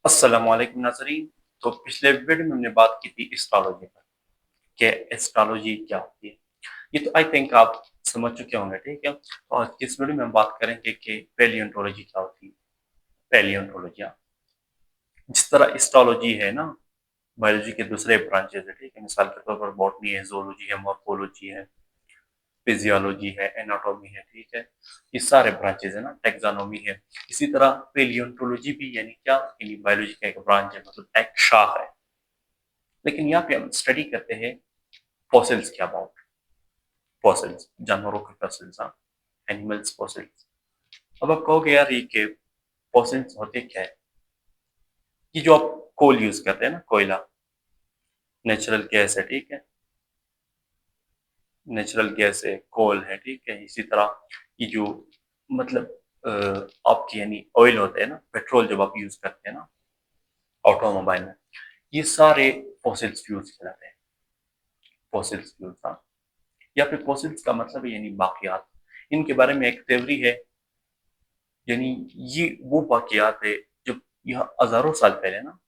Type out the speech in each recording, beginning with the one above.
अस्सलाम वालेकुम नाज़रीन। तो पिछले वीडियो में हमने बात की थी एस्ट्रोलॉजी पर कि एस्ट्रोलॉजी क्या होती है। ये तो आई थिंक आप समझ चुके होंगे, ठीक है। और इस वीडियो में हम बात करेंगे कि पैलियोंटोलॉजी क्या होती है। पैलियोंटोलॉजी, हाँ, जिस तरह एस्ट्रोलॉजी है ना, बायोलॉजी के दूसरे ब्रांचेस है, ठीक है। मिसाल के तौर पर बॉटनी है, ज़ूलॉजी है, मॉर्फोलॉजी है, फिजियोलॉजी है, एनाटॉमी है, ठीक है। ये सारे ब्रांचेस है ना, टेक्सोनॉमी है। इसी तरह पैलियोंटोलॉजी भी यानी क्या, यानी बायोलॉजी का एक ब्रांच है, मतलब एक शाख है। लेकिन यहाँ पे हम स्टडी करते हैं फॉसिल्स के अबाउट। फॉसिल्स, जानवरों के फॉसिल्स, हाँ, एनिमल्स फॉसिल्स। अब आप कहोगे यार ये कि फॉसिल्स होते क्या है। ये जो आप कोल यूज करते हैं ना, कोयला, नेचुरल गैस है, ठीक है। नेचुरल गैस है, कोल है, ठीक है। इसी तरह ये जो मतलब आपकी यानी ऑयल होते हैं ना, पेट्रोल जब आप यूज करते हैं ना ऑटोमोबाइल में, ये सारे फॉसिल्स फ्यूल्स कहलाते हैं। फॉसिल्स फ्यूल्स, हाँ। या फिर फॉसिल्स का मतलब है यानी बाकियात। इनके बारे में एक थ्योरी है, यानी ये वो वाकयात है जब यहाँ हजारों साल पहले ना,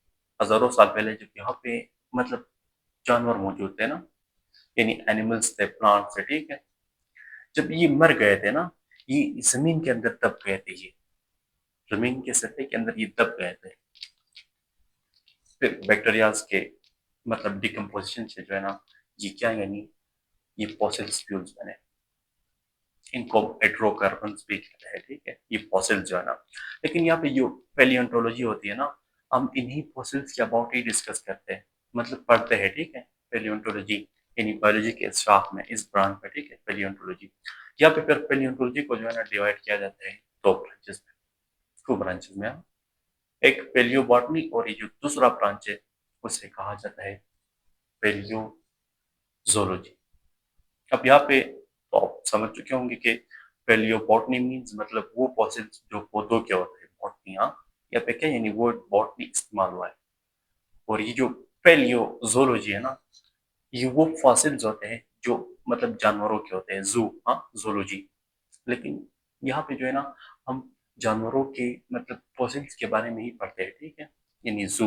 हजारों साल पहले जब यहाँ पे मतलब जानवर मौजूद थे ना, यानी एनिमल्स थे, प्लांट्स थे, ठीक है। जब ये मर गए थे ना, ये जमीन के अंदर दब गए थे। ये जमीन के सतह के अंदर ये दब गए थे। फिर बैक्टीरियाज के मतलब डिकम्पोजिशन से जो है ना, ये क्या यानी ये फॉसिल्स फ्यूल्स बने। इनको हाइड्रोकार्बन्स भी कहते हैं, ठीक है, ये फॉसिल्स जो है ना। लेकिन यहाँ पे जो पैलियोंटोलॉजी होती है ना, हम इन्हीं फॉसिल्स के अबाउट ही डिस्कस करते हैं, मतलब पढ़ते हैं, ठीक है। पैलियोंटोलॉजी यानी बायोलॉजी के इस शाख में, इस ब्रांच में, ठीक है, पैलियोंटोलॉजी। यहाँ पे फिर पैलियोंटोलॉजी को जो है ना डिवाइड किया जाता है दो ब्रांचेस में, टू ब्रांचेस में, हाँ। एक पैलियोबॉटनी और ये जो दूसरा ब्रांच है उसे कहा जाता है पैलियोजोलॉजी। अब यहाँ पे तो आप समझ चुके होंगे कि पैलियोबॉटनी मीन्स मतलब वो फॉसिल्स जो पौधों के होते हैं, बॉटनी, हाँ। यहाँ पे क्या यानी वर्ड बॉटनी इस्तेमाल हुआ है। और ये जो पैलियोजोलॉजी है ना, ये वो फॉसिल्स होते हैं जो मतलब जानवरों के होते हैं, जू, हाँ, जोलॉजी। लेकिन यहाँ पे जो है ना, हम जानवरों के मतलब फॉसिल्स के बारे में ही पढ़ते हैं, ठीक है। यानी जू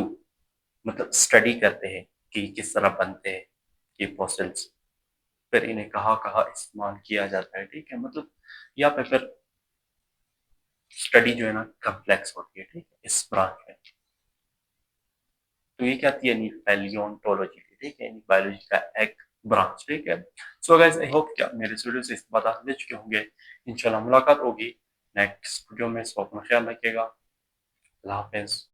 मतलब स्टडी करते हैं कि किस तरह बनते हैं ये फॉसिल्स, फिर इन्हें कहाँ कहाँ इस्तेमाल किया जाता है, ठीक है। मतलब यहाँ पे फिर स्टडी जो है ना कम्प्लेक्स होती है, ठीक है, इस ब्रांच में। तो ये क्या थी यानी पैलियोंटोलॉजी थी, ठीक है, यानी बायोलॉजी का एक ब्रांच, ठीक है। सो गाइस, आई होप क्या मेरे इस वीडियो से इस बात आप ले चुके होंगे। इंशाल्लाह मुलाकात होगी नेक्स्ट वीडियो में। सो अपना ख्याल रखिएगा। अल्लाह हाफिज।